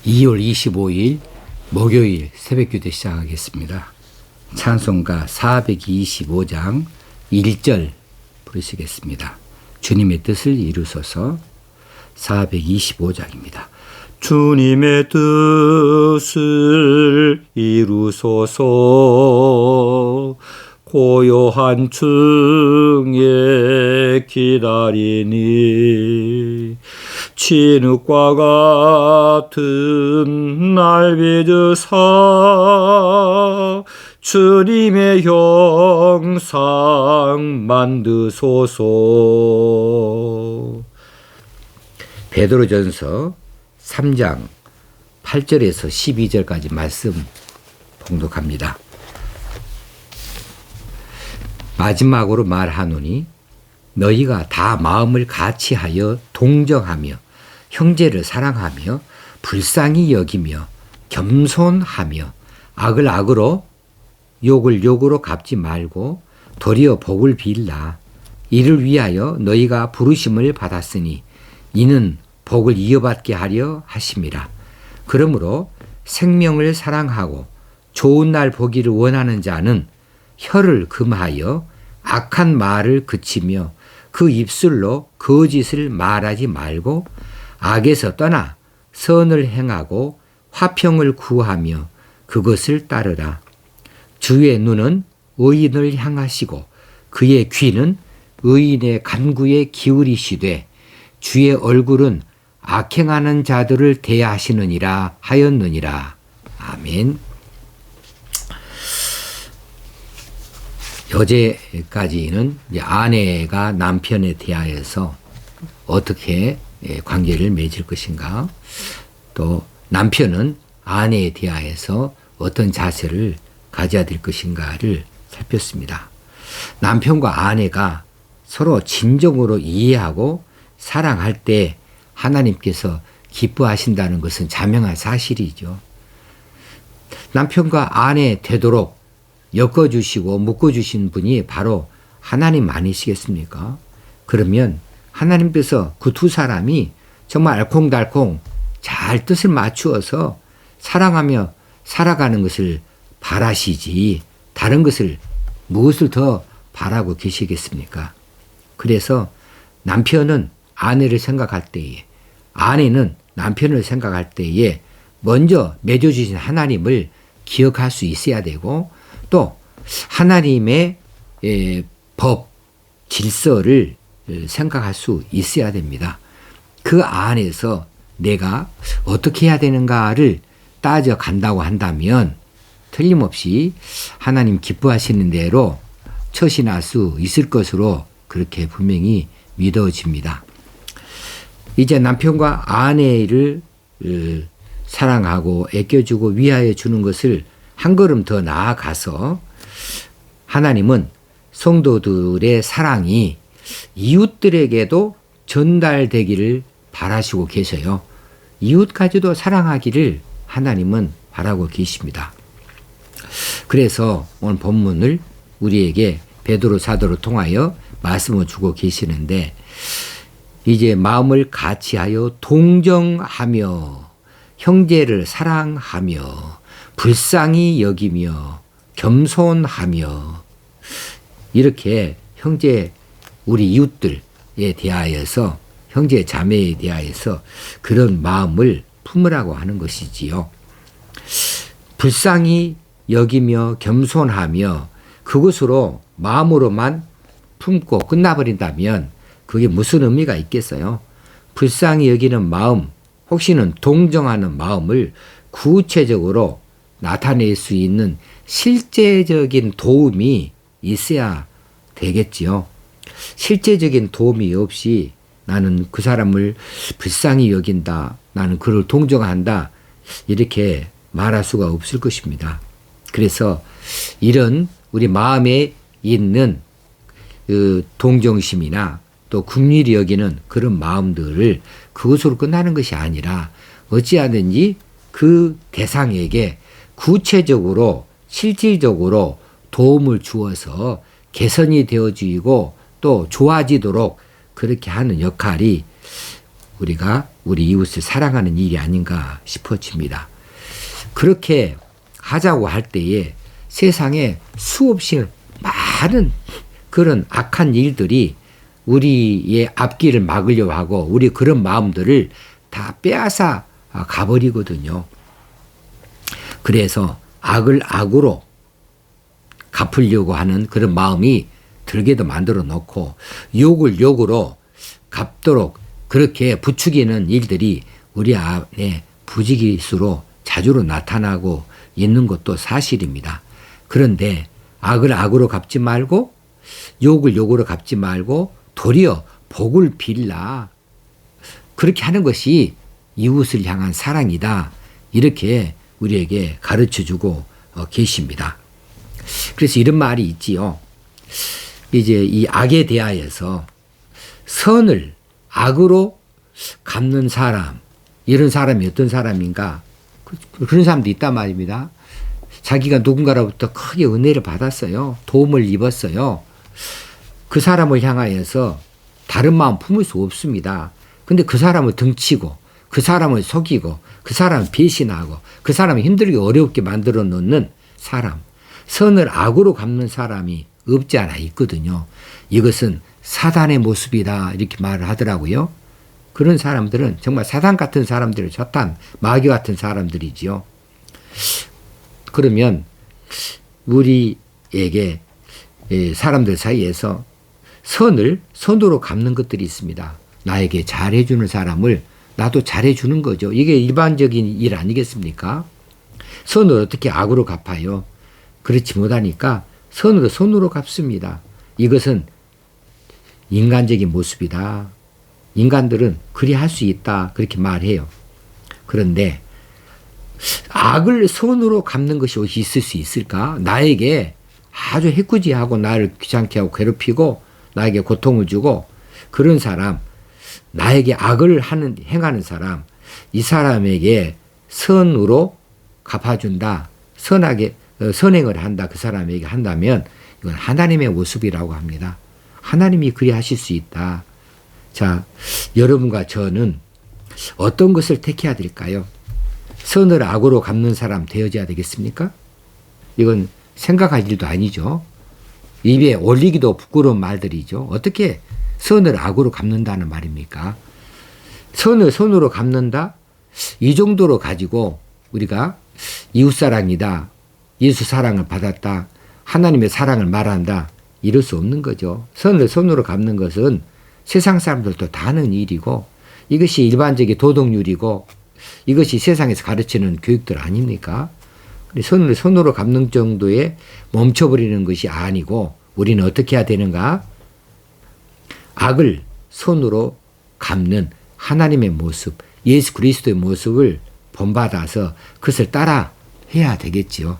2월 25일 목요일 새벽기도 시작하겠습니다. 찬송가 425장 1절 부르시겠습니다. 주님의 뜻을 이루소서. 425장입니다. 주님의 뜻을 이루소서. 고요한 층에 기다리니 진흙과 같은 날 빚으사 주님의 형상 만드소서. 베드로전서 3장 8절에서 12절까지 말씀 봉독합니다. 마지막으로 말하노니 너희가 다 마음을 같이하여 동정하며 형제를 사랑하며 불쌍히 여기며 겸손하며 악을 악으로 욕을 욕으로 갚지 말고 도리어 복을 빌라. 이를 위하여 너희가 부르심을 받았으니 이는 복을 이어받게 하려 하심이라. 그러므로 생명을 사랑하고 좋은 날 보기를 원하는 자는 혀를 금하여 악한 말을 그치며 그 입술로 거짓을 말하지 말고 악에서 떠나 선을 행하고 화평을 구하며 그것을 따르라. 주의 눈은 의인을 향하시고 그의 귀는 의인의 간구에 기울이시되 주의 얼굴은 악행하는 자들을 대하시느니라 하였느니라. 아멘. 여제까지는 아내가 남편에 대하여서 어떻게 관계를 맺을 것인가, 또 남편은 아내에 대하여서 어떤 자세를 가져야 될 것인가를 살폈습니다. 남편과 아내가 서로 진정으로 이해하고 사랑할 때 하나님께서 기뻐하신다는 것은 자명한 사실이죠. 남편과 아내 되도록 엮어주시고 묶어주신 분이 바로 하나님 아니시겠습니까? 그러면 하나님께서 그 두 사람이 정말 알콩달콩 잘 뜻을 맞추어서 사랑하며 살아가는 것을 바라시지 다른 것을 무엇을 더 바라고 계시겠습니까? 그래서 남편은 아내를 생각할 때에, 아내는 남편을 생각할 때에 먼저 맺어주신 하나님을 기억할 수 있어야 되고, 또 하나님의 법, 질서를 생각할 수 있어야 됩니다. 그 안에서 내가 어떻게 해야 되는가를 따져간다고 한다면 틀림없이 하나님 기뻐하시는 대로 처신할 수 있을 것으로 그렇게 분명히 믿어집니다. 이제 남편과 아내를 사랑하고 아껴주고 위하여 주는 것을 한 걸음 더 나아가서 하나님은 성도들의 사랑이 이웃들에게도 전달되기를 바라시고 계셔요. 이웃까지도 사랑하기를 하나님은 바라고 계십니다. 그래서 오늘 본문을 우리에게 베드로 사도로 통하여 말씀을 주고 계시는데, 이제 마음을 같이하여 동정하며 형제를 사랑하며 불쌍히 여기며 겸손하며, 이렇게 형제 우리 이웃들에 대하여서, 형제 자매에 대하여서 그런 마음을 품으라고 하는 것이지요. 불쌍히 여기며 겸손하며 그것으로 마음으로만 품고 끝나버린다면 그게 무슨 의미가 있겠어요? 불쌍히 여기는 마음, 혹시는 동정하는 마음을 구체적으로 나타낼 수 있는 실제적인 도움이 있어야 되겠지요. 실제적인 도움이 없이 나는 그 사람을 불쌍히 여긴다, 나는 그를 동정한다, 이렇게 말할 수가 없을 것입니다. 그래서 이런 우리 마음에 있는 그 동정심이나 또 긍휼히 여기는 그런 마음들을 그것으로 끝나는 것이 아니라 어찌하든지 그 대상에게 구체적으로 실질적으로 도움을 주어서 개선이 되어지고 또 좋아지도록 그렇게 하는 역할이 우리가 우리 이웃을 사랑하는 일이 아닌가 싶어집니다. 그렇게 하자고 할 때에 세상에 수없이 많은 그런 악한 일들이 우리의 앞길을 막으려고 하고 우리 그런 마음들을 다 빼앗아 가버리거든요. 그래서 악을 악으로 갚으려고 하는 그런 마음이 들게도 만들어 놓고 욕을 욕으로 갚도록 그렇게 부추기는 일들이 우리 안에 부지기수로 자주로 나타나고 있는 것도 사실입니다. 그런데 악을 악으로 갚지 말고 욕을 욕으로 갚지 말고 도리어 복을 빌라. 그렇게 하는 것이 이웃을 향한 사랑이다. 이렇게 우리에게 가르쳐주고 계십니다. 그래서 이런 말이 있지요. 이제 이 악에 대하여서 선을 악으로 갚는 사람, 이런 사람이 어떤 사람인가? 그런 사람도 있단 말입니다. 자기가 누군가로부터 크게 은혜를 받았어요. 도움을 입었어요. 그 사람을 향하여서 다른 마음 품을 수 없습니다. 근데 그 사람을 등치고 그 사람을 속이고 그 사람을 배신하고 그 사람을 힘들게 어렵게 만들어 놓는 사람, 선을 악으로 갚는 사람이 없지 않아 있거든요. 이것은 사단의 모습이다 이렇게 말을 하더라고요. 그런 사람들은 정말 사단 같은 사람들을 사탄, 마귀 같은 사람들이지요. 그러면 우리에게 사람들 사이에서 선을 선으로 갚는 것들이 있습니다. 나에게 잘해주는 사람을 나도 잘해주는 거죠. 이게 일반적인 일 아니겠습니까? 선을 어떻게 악으로 갚아요? 그렇지 못하니까 선으로 손으로 갚습니다. 이것은 인간적인 모습이다. 인간들은 그리 할 수 있다. 그렇게 말해요. 그런데 악을 손으로 갚는 것이 어디 있을 수 있을까? 나에게 아주 해코지하고 나를 귀찮게 하고 괴롭히고 나에게 고통을 주고 그런 사람, 나에게 악을 행하는 사람, 이 사람에게 선으로 갚아준다. 선하게 선행을 한다. 그 사람에게 한다면 이건 하나님의 모습이라고 합니다. 하나님이 그리 하실 수 있다. 자, 여러분과 저는 어떤 것을 택해야 될까요? 선을 악으로 갚는 사람 되어져야 되겠습니까? 이건 생각할 일도 아니죠. 입에 올리기도 부끄러운 말들이죠. 어떻게 선을 악으로 갚는다는 말입니까? 선을 손으로 갚는다? 이 정도로 가지고 우리가 이웃사랑이다. 예수 사랑을 받았다. 하나님의 사랑을 말한다. 이럴 수 없는 거죠. 선을 손으로 갚는 것은 세상 사람들도 다 하는 일이고 이것이 일반적인 도덕률이고 이것이 세상에서 가르치는 교육들 아닙니까? 선을 손으로 갚는 정도에 멈춰버리는 것이 아니고 우리는 어떻게 해야 되는가? 악을 손으로 갚는 하나님의 모습, 예수 그리스도의 모습을 본받아서 그것을 따라 해야 되겠지요.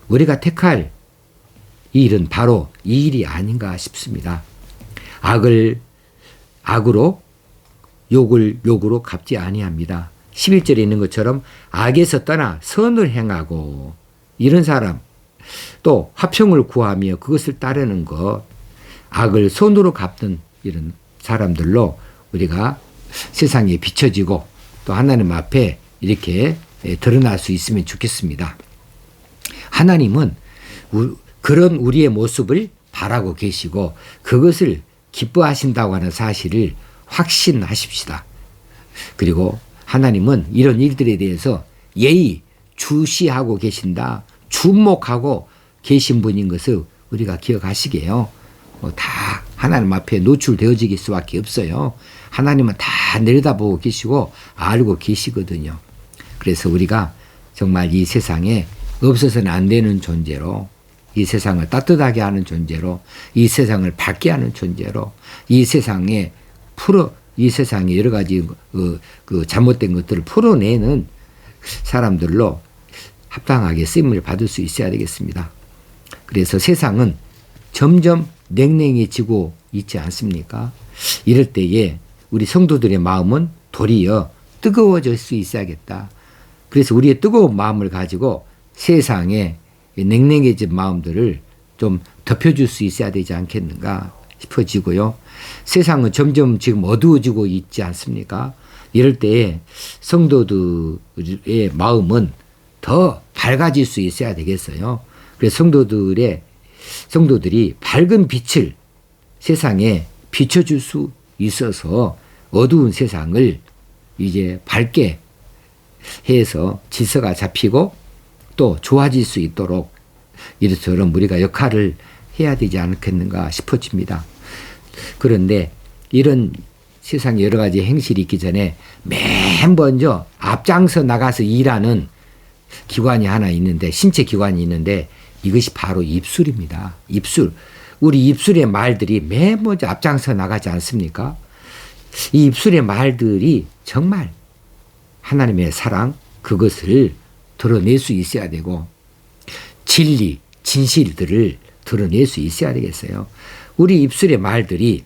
우리가 택할 이 일은 바로 이 일이 아닌가 싶습니다. 악을 악으로 욕을 욕으로 갚지 아니합니다. 11절에 있는 것처럼 악에서 떠나 선을 행하고 이런 사람 또 화평을 구하며 그것을 따르는 것 악을 손으로 갚는 이런 사람들로 우리가 세상에 비춰지고 또 하나님 앞에 이렇게 드러날 수 있으면 좋겠습니다. 하나님은 그런 우리의 모습을 바라고 계시고 그것을 기뻐하신다고 하는 사실을 확신하십시다. 그리고 하나님은 이런 일들에 대해서 예의 주시하고 계신다. 주목하고 계신 분인 것을 우리가 기억하시게요. 다 하나님 앞에 노출되어질 수밖에 없어요. 하나님은 다 내려다보고 계시고 알고 계시거든요. 그래서 우리가 정말 이 세상에 없어서는 안 되는 존재로 이 세상을 따뜻하게 하는 존재로 이 세상을 밝게 하는 존재로 이 세상에 여러 가지 그 잘못된 것들을 풀어내는 사람들로 합당하게 쓰임을 받을 수 있어야 되겠습니다. 그래서 세상은 점점 냉랭해지고 있지 않습니까? 이럴 때에 우리 성도들의 마음은 도리어 뜨거워질 수 있어야겠다. 그래서 우리의 뜨거운 마음을 가지고 세상에 냉랭해진 마음들을 좀 덮여줄 수 있어야 되지 않겠는가 싶어지고요. 세상은 점점 지금 어두워지고 있지 않습니까? 이럴 때에 성도들의 마음은 더 밝아질 수 있어야 되겠어요. 그래서 성도들이 밝은 빛을 세상에 비춰줄 수 있어서 어두운 세상을 이제 밝게 해서 질서가 잡히고 또 좋아질 수 있도록 이처럼 우리가 역할을 해야 되지 않겠는가 싶어집니다. 그런데 이런 세상에 여러 가지 행실이 있기 전에 맨 먼저 앞장서 나가서 일하는 기관이 하나 있는데, 신체 기관이 있는데, 이것이 바로 입술입니다. 입술. 우리 입술의 말들이 맨 먼저 앞장서 나가지 않습니까? 이 입술의 말들이 정말 하나님의 사랑, 그것을 드러낼 수 있어야 되고, 진리, 진실들을 드러낼 수 있어야 되겠어요. 우리 입술의 말들이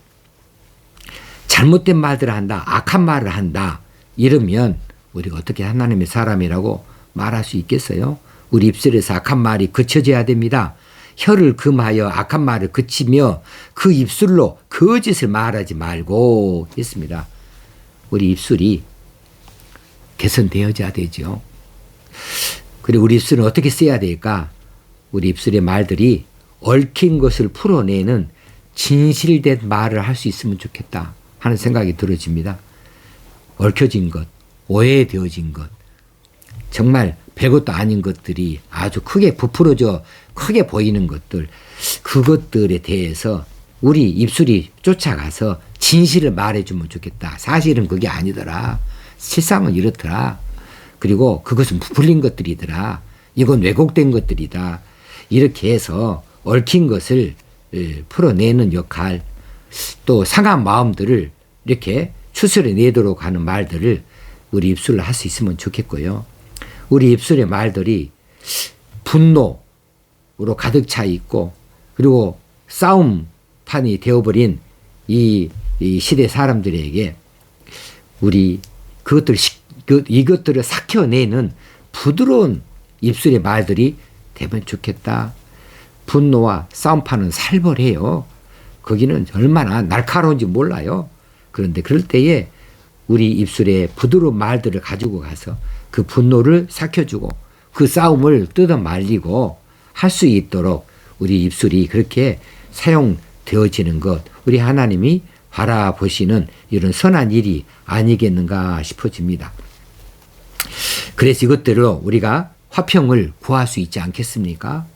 잘못된 말들을 한다, 악한 말을 한다, 이러면 우리가 어떻게 하나님의 사람이라고 말할 수 있겠어요? 우리 입술에서 악한 말이 그쳐져야 됩니다. 혀를 금하여 악한 말을 그치며 그 입술로 거짓을 말하지 말고 했습니다. 우리 입술이 개선되어져야 되죠. 그리고 우리 입술은 어떻게 써야 될까? 우리 입술의 말들이 얽힌 것을 풀어내는 진실된 말을 할 수 있으면 좋겠다 하는 생각이 들어집니다. 얽혀진 것, 오해되어진 것, 정말 별것도 아닌 것들이 아주 크게 부풀어져 크게 보이는 것들, 그것들에 대해서 우리 입술이 쫓아가서 진실을 말해주면 좋겠다. 사실은 그게 아니더라. 실상은 이렇더라. 그리고 그것은 부풀린 것들이더라. 이건 왜곡된 것들이다. 이렇게 해서 얽힌 것을 풀어내는 역할, 또 상한 마음들을 이렇게 추스려 내도록 하는 말들을 우리 입술로 할 수 있으면 좋겠고요. 우리 입술의 말들이 분노로 가득 차 있고, 그리고 싸움판이 되어버린 이 시대 사람들에게 우리 이것들을 삭혀내는 부드러운 입술의 말들이 되면 좋겠다. 분노와 싸움판은 살벌해요. 거기는 얼마나 날카로운지 몰라요. 그런데 그럴 때에 우리 입술에 부드러운 말들을 가지고 가서 그 분노를 삭혀주고 그 싸움을 뜯어 말리고 할 수 있도록 우리 입술이 그렇게 사용되어지는 것, 우리 하나님이 바라보시는 이런 선한 일이 아니겠는가 싶어집니다. 그래서 이것들로 우리가 화평을 구할 수 있지 않겠습니까?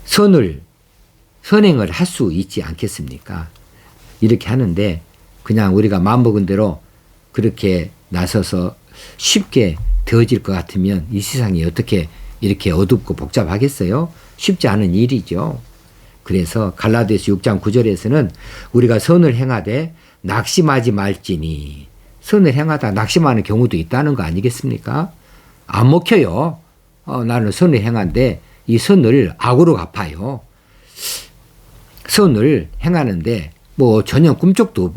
선행을 할 수 있지 않겠습니까? 이렇게 하는데 그냥 우리가 마음먹은 대로 그렇게 나서서 쉽게 되어질 것 같으면 이 세상이 어떻게 이렇게 어둡고 복잡하겠어요? 쉽지 않은 일이죠. 그래서 갈라디아서 6장 9절에서는 우리가 선을 행하되 낙심하지 말지니, 선을 행하다 낙심하는 경우도 있다는 거 아니겠습니까? 안 먹혀요. 나는 선을 행한데 이 선을 악으로 갚아요. 선을 행하는데 뭐 전혀 꿈쩍도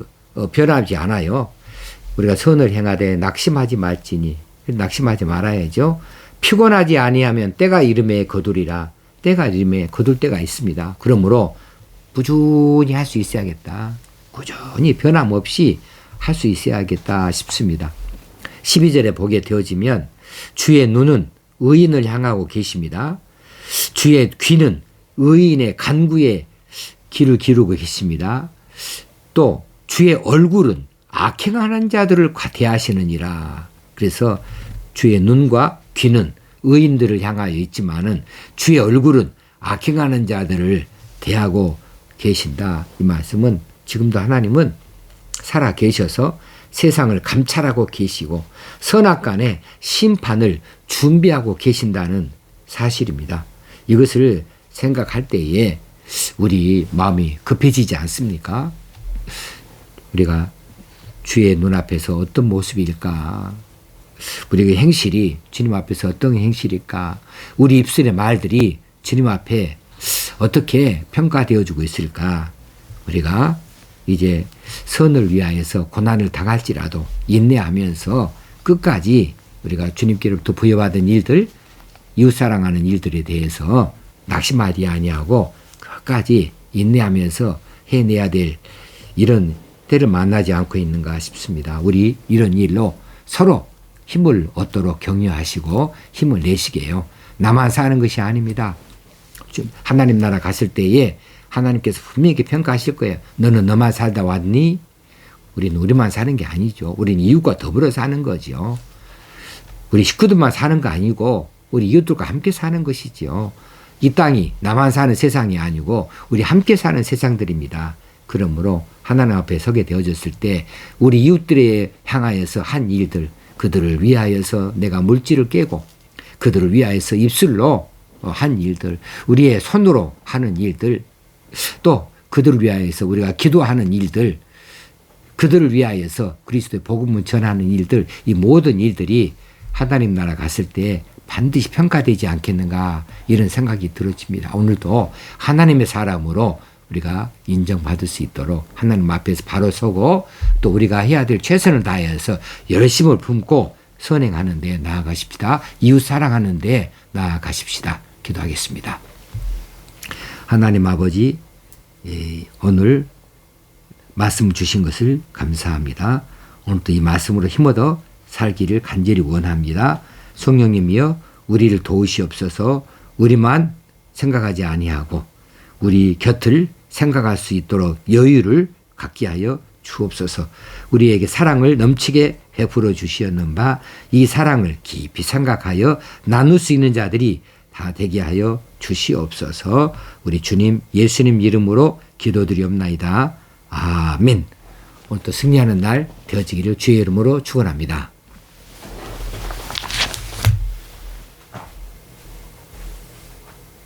변하지 않아요. 우리가 선을 행하되 낙심하지 말지니, 낙심하지 말아야죠. 피곤하지 아니하면 때가 이름에 거두리라. 때가 이름에 거둘 때가 있습니다. 그러므로 꾸준히 할 수 있어야겠다. 꾸준히 변함없이 할 수 있어야겠다 싶습니다. 12절에 보게 되어지면 주의 눈은 의인을 향하고 계십니다. 주의 귀는 의인의 간구에 귀를 기울이고 계십니다. 또 주의 얼굴은 악행하는 자들을 대하시느니라. 그래서 주의 눈과 귀는 의인들을 향하여 있지만은 주의 얼굴은 악행하는 자들을 대하고 계신다. 이 말씀은 지금도 하나님은 살아 계셔서 세상을 감찰하고 계시고 선악간에 심판을 준비하고 계신다는 사실입니다. 이것을 생각할 때에 우리 마음이 급해지지 않습니까? 우리가 주의 눈앞에서 어떤 모습일까? 우리의 행실이 주님 앞에서 어떤 행실일까? 우리 입술의 말들이 주님 앞에 어떻게 평가되어지고 있을까? 우리가 이제 선을 위하여서 고난을 당할지라도 인내하면서 끝까지 우리가 주님께로부터 부여받은 일들, 이웃사랑하는 일들에 대해서 낙심하지 아니하고 끝까지 인내하면서 해내야 될 이런 때를 만나지 않고 있는가 싶습니다. 우리 이런 일로 서로 힘을 얻도록 격려하시고 힘을 내시게요. 나만 사는 것이 아닙니다. 하나님 나라 갔을 때에 하나님께서 분명히 평가하실 거예요. 너는 너만 살다 왔니? 우리는 우리만 사는 게 아니죠. 우리는 이웃과 더불어 사는 거죠. 우리 식구들만 사는 거 아니고 우리 이웃들과 함께 사는 것이죠. 이 땅이 나만 사는 세상이 아니고 우리 함께 사는 세상들입니다. 그러므로 하나님 앞에 서게 되어졌을 때 우리 이웃들에 향하여서 한 일들, 그들을 위하여서 내가 물질을 깨고 그들을 위하여서 입술로 한 일들, 우리의 손으로 하는 일들, 또 그들을 위하여서 우리가 기도하는 일들, 그들을 위하여서 그리스도의 복음을 전하는 일들, 이 모든 일들이 하나님 나라 갔을 때 반드시 평가되지 않겠는가 이런 생각이 들어집니다. 오늘도 하나님의 사람으로 우리가 인정받을 수 있도록 하나님 앞에서 바로 서고 또 우리가 해야 될 최선을 다해서 열심을 품고 선행하는 데 나아가십시다. 이웃 사랑하는 데 나아가십시다. 기도하겠습니다. 하나님 아버지, 오늘 말씀 주신 것을 감사합니다. 오늘도 이 말씀으로 힘얻어 살기를 간절히 원합니다. 성령님이여 우리를 도우시옵소서. 우리만 생각하지 아니하고 우리 곁을 생각할 수 있도록 여유를 갖게 하여 주옵소서. 우리에게 사랑을 넘치게 베풀어 주시었는 바 이 사랑을 깊이 생각하여 나눌 수 있는 자들이 다 되게 하여 주시옵소서. 우리 주님 예수님 이름으로 기도드리옵나이다. 아멘. 오늘 또 승리하는 날 되어지기를 주의 이름으로 축원합니다.